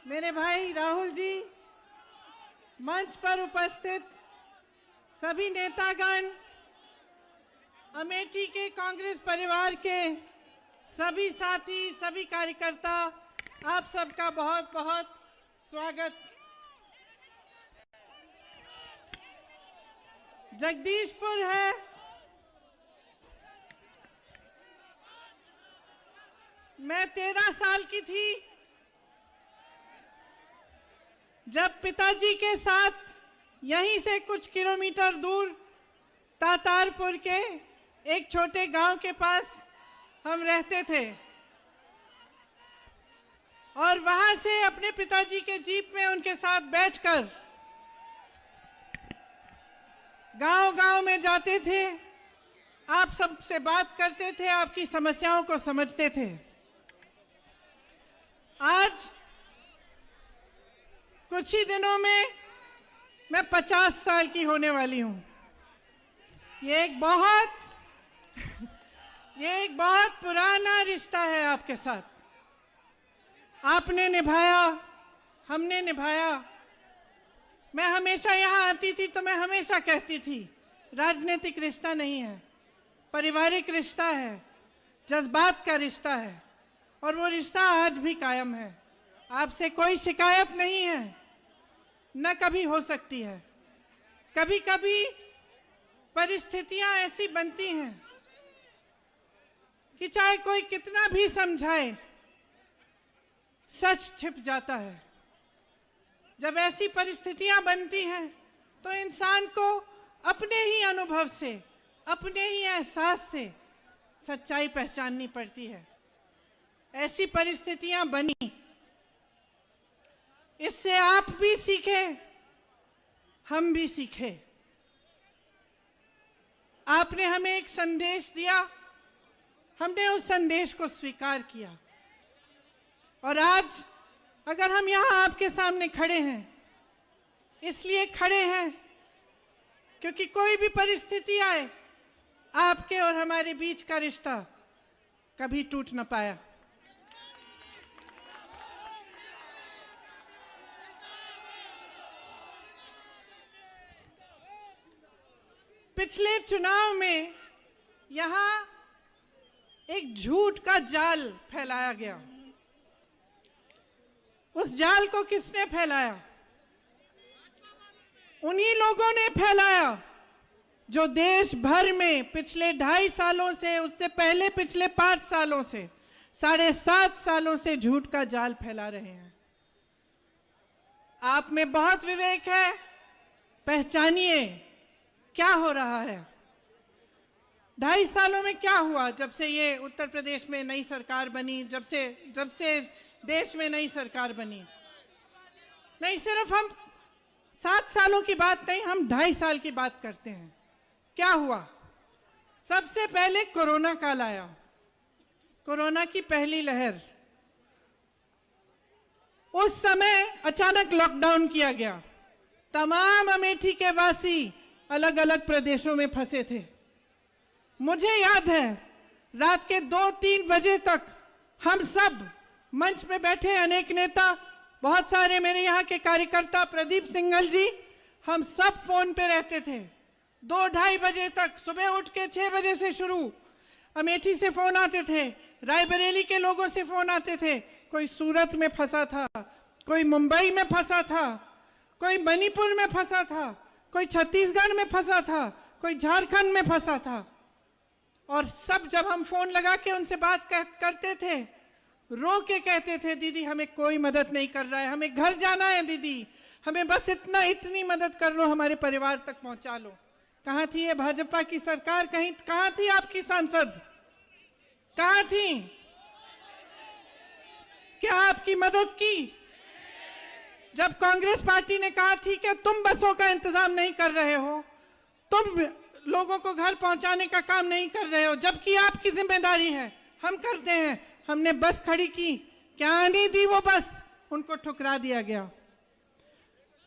मेरे भाई राहुल जी, मंच पर उपस्थित सभी नेतागण, अमेठी के कांग्रेस परिवार के सभी साथी, सभी कार्यकर्ता, आप सबका बहुत बहुत स्वागत। जगदीशपुर है, मैं 13 साल की थी जब पिताजी के साथ यहीं से कुछ किलोमीटर दूर तातारपुर के एक छोटे गांव के पास हम रहते थे और वहां से अपने पिताजी के जीप में उनके साथ बैठकर गांव-गांव में जाते थे, आप सबसे बात करते थे, आपकी समस्याओं को समझते थे। आज कुछ ही दिनों में मैं 50 साल की होने वाली हूं। ये एक बहुत पुराना रिश्ता है आपके साथ। आपने निभाया, हमने निभाया। मैं हमेशा यहाँ आती थी तो मैं हमेशा कहती थी, राजनीतिक रिश्ता नहीं है, पारिवारिक रिश्ता है, जज्बात का रिश्ता है और वो रिश्ता आज भी कायम है। आपसे कोई शिकायत नहीं है, न कभी हो सकती है। कभी कभी परिस्थितियां ऐसी बनती हैं कि चाहे कोई कितना भी समझाए, सच छिप जाता है। जब ऐसी परिस्थितियां बनती हैं तो इंसान को अपने ही अनुभव से, अपने ही एहसास से सच्चाई पहचाननी पड़ती है। ऐसी परिस्थितियां बनी, इससे आप भी सीखे, हम भी सीखे। आपने हमें एक संदेश दिया, हमने उस संदेश को स्वीकार किया और आज अगर हम यहाँ आपके सामने खड़े हैं, इसलिए खड़े हैं क्योंकि कोई भी परिस्थिति आए, आपके और हमारे बीच का रिश्ता कभी टूट न पाया। पिछले चुनाव में यहां एक झूठ का जाल फैलाया गया। उस जाल को किसने फैलाया? उन्हीं लोगों ने फैलाया जो देश भर में पिछले 2.5 सालों से, उससे पहले पिछले 5 सालों से, 7.5 सालों से झूठ का जाल फैला रहे हैं। आप में बहुत विवेक है, पहचानिए क्या हो रहा है। 2.5 सालों में क्या हुआ? जब से ये उत्तर प्रदेश में नई सरकार बनी, जब से देश में नई सरकार बनी, नहीं सिर्फ हम 7 सालों की बात नहीं, हम 2.5 साल की बात करते हैं। क्या हुआ? सबसे पहले कोरोना काल आया, कोरोना की पहली लहर। उस समय अचानक लॉकडाउन किया गया, तमाम अमेठी के वासी अलग अलग प्रदेशों में फंसे थे। मुझे याद है रात के 2-3 बजे तक हम सब मंच पे बैठे, अनेक नेता, बहुत सारे मेरे यहाँ के कार्यकर्ता, प्रदीप सिंघल जी, हम सब फोन पे रहते थे 2-2:30 बजे तक। सुबह उठ के 6 बजे से शुरू, अमेठी से फोन आते थे, रायबरेली के लोगों से फोन आते थे। कोई सूरत में फंसा था, कोई मुंबई में फंसा था, कोई मणिपुर में फंसा था, कोई छत्तीसगढ़ में फंसा था, कोई झारखंड में फंसा था। और सब जब हम फोन लगा के उनसे बात करते थे, रो के कहते थे, दीदी हमें कोई मदद नहीं कर रहा है, हमें घर जाना है दीदी, हमें बस इतनी मदद कर लो, हमारे परिवार तक पहुंचा लो। कहाँ थी ये भाजपा की सरकार? कहाँ थी आपकी सांसद? कहाँ थी? क्या आपकी मदद की? जब कांग्रेस पार्टी ने कहा थी कि तुम बसों का इंतजाम नहीं कर रहे हो, तुम लोगों को घर पहुंचाने का काम नहीं कर रहे हो, जबकि आपकी जिम्मेदारी है, हम करते हैं, हमने बस खड़ी की, क्या नहीं दी वो बस, उनको ठुकरा दिया गया।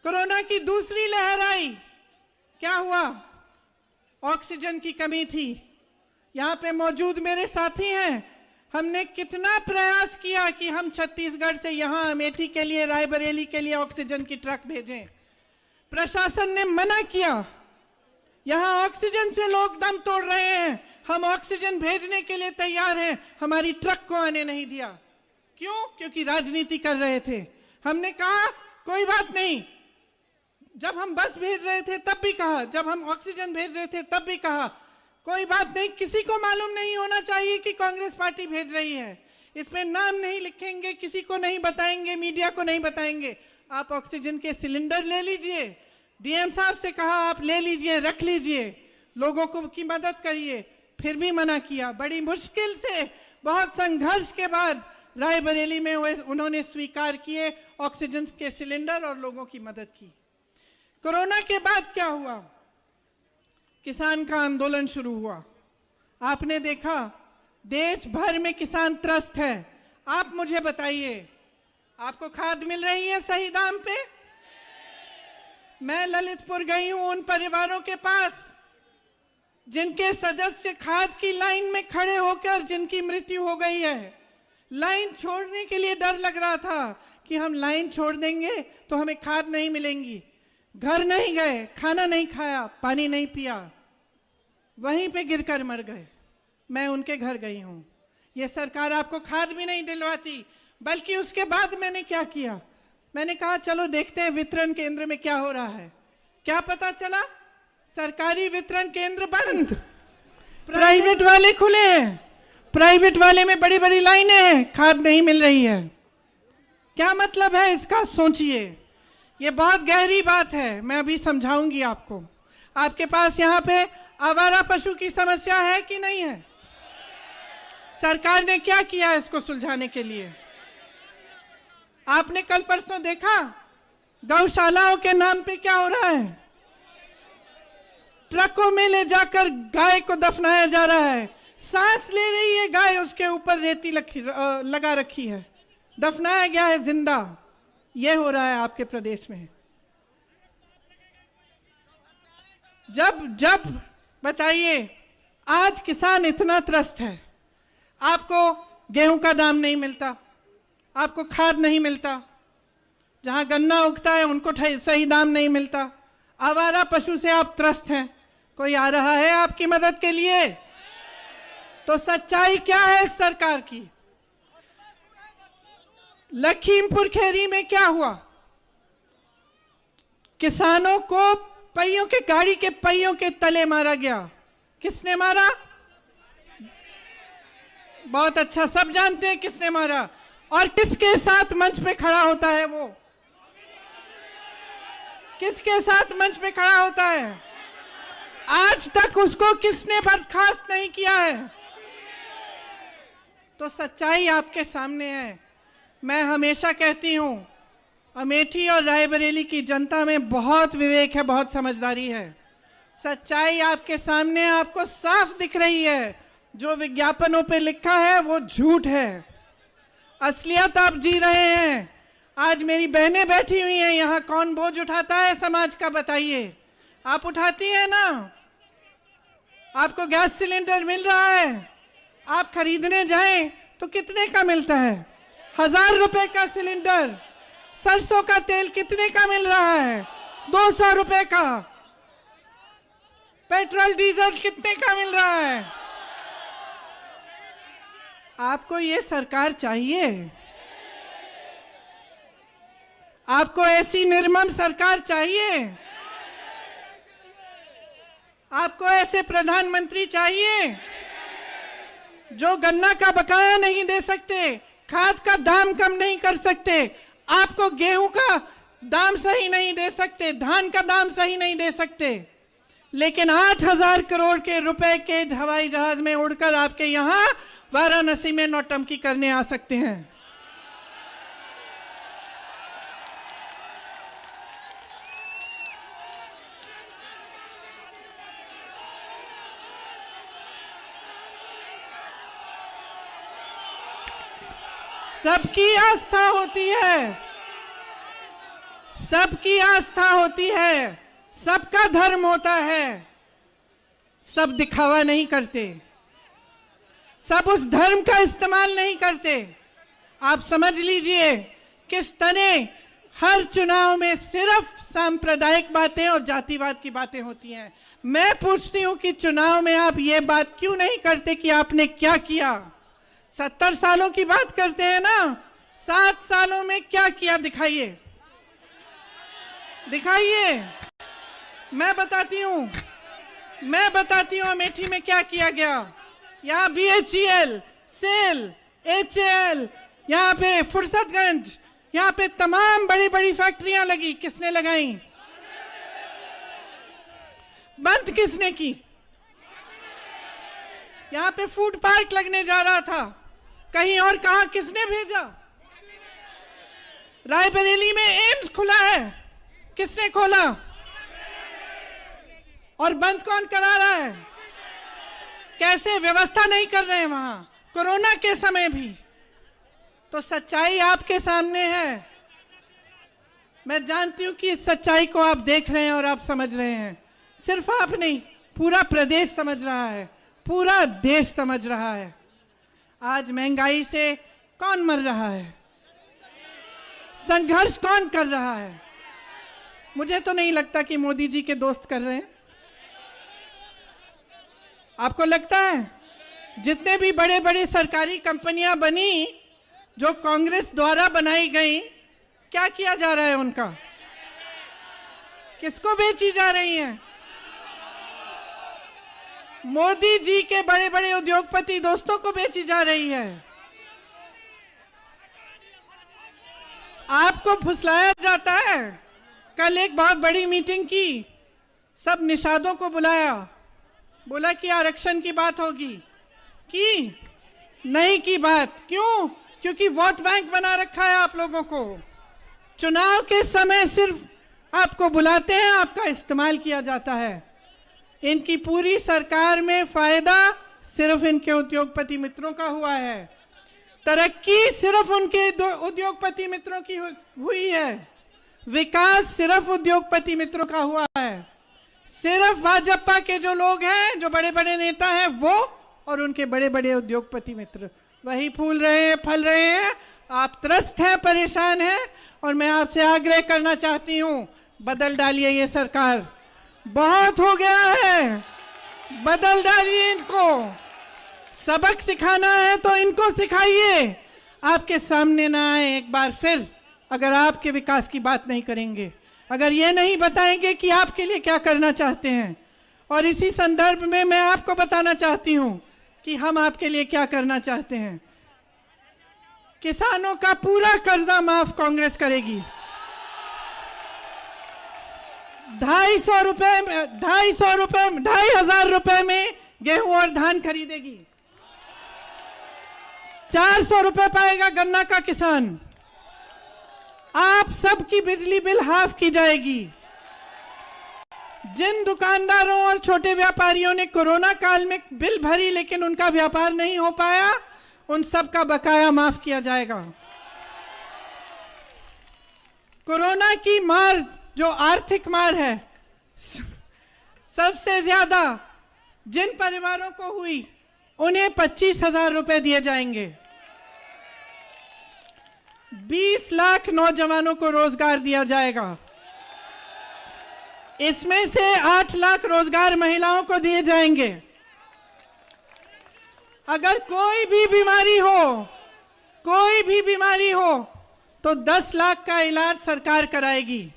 कोरोना की दूसरी लहर आई, क्या हुआ? ऑक्सीजन की कमी थी। यहाँ पे मौजूद मेरे साथी हैं, हमने कितना प्रयास किया कि हम छत्तीसगढ़ से यहाँ अमेठी के लिए, रायबरेली के लिए ऑक्सीजन की ट्रक भेजें। प्रशासन ने मना किया। यहाँ ऑक्सीजन से लोग दम तोड़ रहे हैं, हम ऑक्सीजन भेजने के लिए तैयार हैं, हमारी ट्रक को आने नहीं दिया। क्यों? क्योंकि राजनीति कर रहे थे। हमने कहा कोई बात नहीं। जब हम बस भेज रहे थे तब भी कहा, जब हम ऑक्सीजन भेज रहे थे तब भी कहा, कोई बात नहीं, किसी को मालूम नहीं होना चाहिए कि कांग्रेस पार्टी भेज रही है। इसमें नाम नहीं लिखेंगे, किसी को नहीं बताएंगे, मीडिया को नहीं बताएंगे। आप ऑक्सीजन के सिलेंडर ले लीजिए। डीएम साहब से कहा आप ले लीजिए, रख लीजिए, लोगों को की मदद करिए, फिर भी मना किया। बड़ी मुश्किल से, बहुत संघर्ष के बाद रायबरेली में उन्होंने स्वीकार किए ऑक्सीजन के सिलेंडर और लोगों की मदद की। कोरोना के बाद क्या हुआ? किसान का आंदोलन शुरू हुआ। आपने देखा देश भर में किसान त्रस्त है। आप मुझे बताइए, आपको खाद मिल रही है सही दाम पे? मैं ललितपुर गई हूं उन परिवारों के पास जिनके सदस्य खाद की लाइन में खड़े होकर जिनकी मृत्यु हो गई है। लाइन छोड़ने के लिए डर लग रहा था कि हम लाइन छोड़ देंगे तो हमें खाद नहीं मिलेंगी। घर नहीं गए, खाना नहीं खाया, पानी नहीं पिया, वहीं पे गिरकर मर गए। मैं उनके घर गई हूं। ये सरकार आपको खाद भी नहीं दिलवाती। बल्कि उसके बाद मैंने क्या किया, मैंने कहा चलो देखते हैं वितरण केंद्र में क्या हो रहा है। क्या पता चला? सरकारी वितरण केंद्र बंद, प्राइवेट वाले खुले हैं। प्राइवेट वाले में बड़ी बड़ी लाइनें हैं, खाद नहीं मिल रही है। क्या मतलब है इसका? सोचिए। ये बहुत गहरी बात है, मैं अभी समझाऊंगी आपको। आपके पास यहाँ पे आवारा पशु की समस्या है कि नहीं है? सरकार ने क्या किया इसको सुलझाने के लिए? आपने कल परसों देखा गौशालाओं के नाम पे क्या हो रहा है? ट्रकों में ले जाकर गाय को दफनाया जा रहा है। सांस ले रही है गाय, उसके ऊपर रेती लगा रखी है, दफनाया गया है जिंदा। यह हो रहा है आपके प्रदेश में। जब बताइए, आज किसान इतना त्रस्त है, आपको गेहूं का दाम नहीं मिलता, आपको खाद नहीं मिलता, जहां गन्ना उगता है उनको सही दाम नहीं मिलता, आवारा पशु से आप त्रस्त हैं। कोई आ रहा है आपकी मदद के लिए? तो सच्चाई क्या है इस सरकार की? लखीमपुर खीरी में क्या हुआ? किसानों को पहियों के, गाड़ी के पहियों के तले मारा गया। किसने मारा? बहुत अच्छा, सब जानते हैं किसने मारा। और किसके साथ मंच पे खड़ा होता है वो? किसके साथ मंच पे खड़ा होता है? आज तक उसको किसने बर्खास्त नहीं किया है। तो सच्चाई आपके सामने है। मैं हमेशा कहती हूं, अमेठी और रायबरेली की जनता में बहुत विवेक है, बहुत समझदारी है। सच्चाई आपके सामने, आपको साफ दिख रही है। जो विज्ञापनों पे लिखा है वो झूठ है, असलियत आप जी रहे हैं। आज मेरी बहनें बैठी हुई हैं यहाँ, कौन बोझ उठाता है समाज का? बताइए। आप उठाती हैं ना? आपको गैस सिलेंडर मिल रहा है, आप खरीदने जाएं तो कितने का मिलता है? 1000 रुपए का सिलेंडर। सरसों का तेल कितने का मिल रहा है? 200 रुपए का। पेट्रोल डीजल कितने का मिल रहा है? आपको ये सरकार चाहिए? आपको ऐसी निर्मम सरकार चाहिए? आपको ऐसे प्रधानमंत्री चाहिए जो गन्ना का बकाया नहीं दे सकते, खाद का दाम कम नहीं कर सकते, आपको गेहूं का दाम सही नहीं दे सकते, धान का दाम सही नहीं दे सकते, लेकिन 8000 करोड़ के रुपए के हवाई जहाज में उड़कर आपके यहां वाराणसी में नौटंकी करने आ सकते हैं। सबकी आस्था होती है, सबकी आस्था होती है, सबका धर्म होता है, सब दिखावा नहीं करते। सब उस धर्म का इस्तेमाल नहीं करते। आप समझ लीजिए किस तरह हर चुनाव में सिर्फ सांप्रदायिक बातें और जातिवाद की बातें होती हैं। मैं पूछती हूं कि चुनाव में आप ये बात क्यों नहीं करते कि आपने क्या किया? 70 सालों की बात करते हैं ना, 7 सालों में क्या किया दिखाइए, दिखाइए। मैं बताती हूं अमेठी में क्या किया गया। यहाँ BHEL, सेल, HAL, यहाँ पे फुर्सतगंज, यहाँ पे तमाम बड़ी बड़ी फैक्ट्रियां लगी। किसने लगाई? बंद किसने की? यहाँ पे फूड पार्क लगने जा रहा था, कहीं और कहा किसने भेजा? रायबरेली में एम्स खुला है, किसने खोला? और बंद कौन करा रहा है? कैसे व्यवस्था नहीं कर रहे हैं वहां, कोरोना के समय भी। तो सच्चाई आपके सामने है। मैं जानती हूं कि इस सच्चाई को आप देख रहे हैं और आप समझ रहे हैं। सिर्फ आप नहीं, पूरा प्रदेश समझ रहा है, पूरा देश समझ रहा है। आज महंगाई से कौन मर रहा है? संघर्ष कौन कर रहा है? मुझे तो नहीं लगता कि मोदी जी के दोस्त कर रहे हैं। आपको लगता है? जितने भी बड़े बड़े सरकारी कंपनियां बनी जो कांग्रेस द्वारा बनाई गई, क्या किया जा रहा है उनका? किसको बेची जा रही हैं? मोदी जी के बड़े बड़े उद्योगपति दोस्तों को बेची जा रही है। आपको फुसलाया जाता है। कल एक बहुत बड़ी मीटिंग की, सब निषादों को बुलाया, बोला कि आरक्षण की बात होगी, की नहीं की बात। क्यों? क्योंकि वोट बैंक बना रखा है आप लोगों को। चुनाव के समय सिर्फ आपको बुलाते हैं, आपका इस्तेमाल किया जाता है। इनकी पूरी सरकार में फायदा सिर्फ इनके उद्योगपति मित्रों का हुआ है। तरक्की सिर्फ उनके उद्योगपति मित्रों की हुई है। विकास सिर्फ उद्योगपति मित्रों का हुआ है। सिर्फ भाजपा के जो लोग हैं, जो बड़े बड़े नेता हैं, वो और उनके बड़े बड़े उद्योगपति मित्र वही फूल रहे हैं, फल रहे हैं। आप त्रस्त हैं, परेशान हैं, और मैं आपसे आग्रह करना चाहती हूं, बदल डालिए ये सरकार। बहुत हो गया है, बदल डालिए इनको। सबक सिखाना है तो इनको सिखाइए। आपके सामने ना आए एक बार फिर अगर आपके विकास की बात नहीं करेंगे, अगर ये नहीं बताएंगे कि आपके लिए क्या करना चाहते हैं। और इसी संदर्भ में मैं आपको बताना चाहती हूं कि हम आपके लिए क्या करना चाहते हैं। किसानों का पूरा कर्जा माफ कांग्रेस करेगी। 2,500 रुपए 2,500 रुपए में गेहूं और धान खरीदेगी। 400 रुपए पाएगा गन्ना का किसान। आप सबकी बिजली बिल हाफ की जाएगी। जिन दुकानदारों और छोटे व्यापारियों ने कोरोना काल में बिल भरी लेकिन उनका व्यापार नहीं हो पाया, उन सब का बकाया माफ किया जाएगा। कोरोना की मार, जो आर्थिक मार है, सबसे ज्यादा जिन परिवारों को हुई उन्हें 25,000 रुपए दिए जाएंगे। 20 लाख नौजवानों को रोजगार दिया जाएगा। इसमें से 8 लाख रोजगार महिलाओं को दिए जाएंगे। अगर कोई भी बीमारी हो तो 10 लाख का इलाज सरकार कराएगी।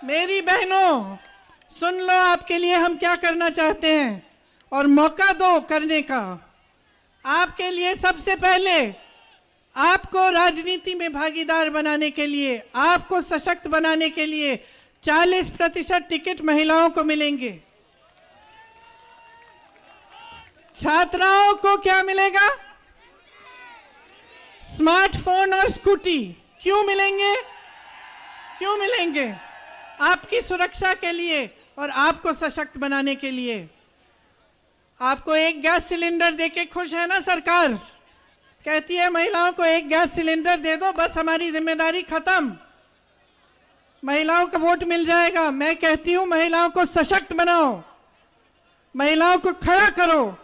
मेरी बहनों, सुन लो आपके लिए हम क्या करना चाहते हैं और मौका दो करने का। आपके लिए सबसे पहले आपको राजनीति में भागीदार बनाने के लिए, आपको सशक्त बनाने के लिए 40% टिकट महिलाओं को मिलेंगे। छात्राओं को क्या मिलेगा? स्मार्टफोन और स्कूटी। क्यों मिलेंगे? क्यों मिलेंगे? आपकी सुरक्षा के लिए और आपको सशक्त बनाने के लिए। आपको एक गैस सिलेंडर देके खुश है ना सरकार? कहती है महिलाओं को एक गैस सिलेंडर दे दो, बस हमारी जिम्मेदारी खत्म, महिलाओं का वोट मिल जाएगा। मैं कहती हूं महिलाओं को सशक्त बनाओ, महिलाओं को खड़ा करो,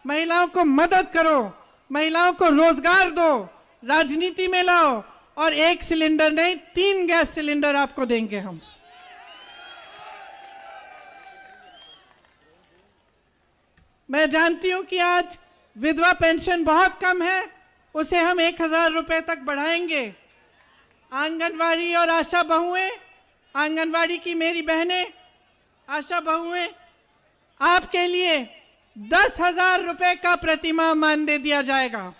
महिलाओं को मदद करो, महिलाओं को रोजगार दो, राजनीति में लाओ, और 1 सिलेंडर नहीं 3 गैस सिलेंडर आपको देंगे हम। मैं जानती हूं कि आज विधवा पेंशन बहुत कम है, उसे हम 1000 रुपए तक बढ़ाएंगे। आंगनवाड़ी और आशा बहुएं, आंगनवाड़ी की मेरी बहनें, आशा बहुएं, आपके लिए 10,000 रुपए का प्रतिमाह मानदेय दिया जाएगा।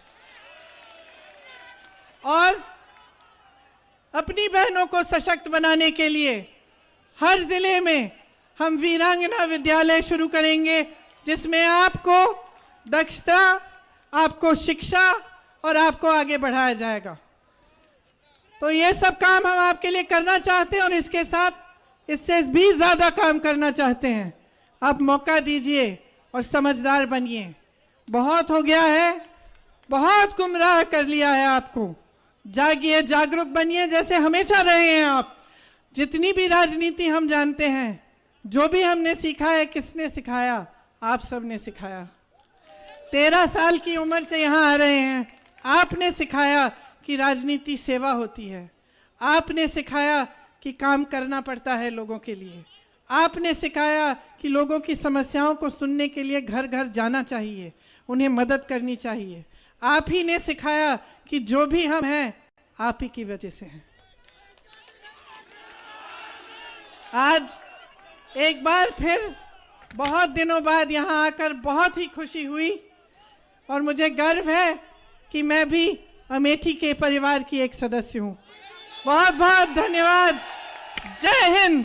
और अपनी बहनों को सशक्त बनाने के लिए हर जिले में हम वीरांगना विद्यालय शुरू करेंगे, जिसमें आपको दक्षता, आपको शिक्षा और आपको आगे बढ़ाया जाएगा। तो ये सब काम हम आपके लिए करना चाहते हैं, और इसके साथ इससे भी ज्यादा काम करना चाहते हैं। आप मौका दीजिए और समझदार बनिए। बहुत हो गया है, बहुत गुमराह कर लिया है आपको। जागिए, जागरूक बनिए, जैसे हमेशा रहे हैं आप। जितनी भी राजनीति हम जानते हैं, जो भी हमने सीखा है, किसने सिखाया? आप सब ने सिखाया। 13 साल की उम्र से यहाँ आ रहे हैं, आपने सिखाया कि राजनीति सेवा होती है। आपने सिखाया कि काम करना पड़ता है लोगों के लिए। आपने सिखाया कि लोगों की समस्याओं को सुनने के लिए घर घर जाना चाहिए, उन्हें मदद करनी चाहिए। आप ही ने सिखाया कि जो भी हम हैं, आप ही की वजह से हैं। आज एक बार फिर बहुत दिनों बाद यहाँ आकर बहुत ही खुशी हुई, और मुझे गर्व है कि मैं भी अमेठी के परिवार की एक सदस्य हूँ। बहुत बहुत धन्यवाद। जय हिंद।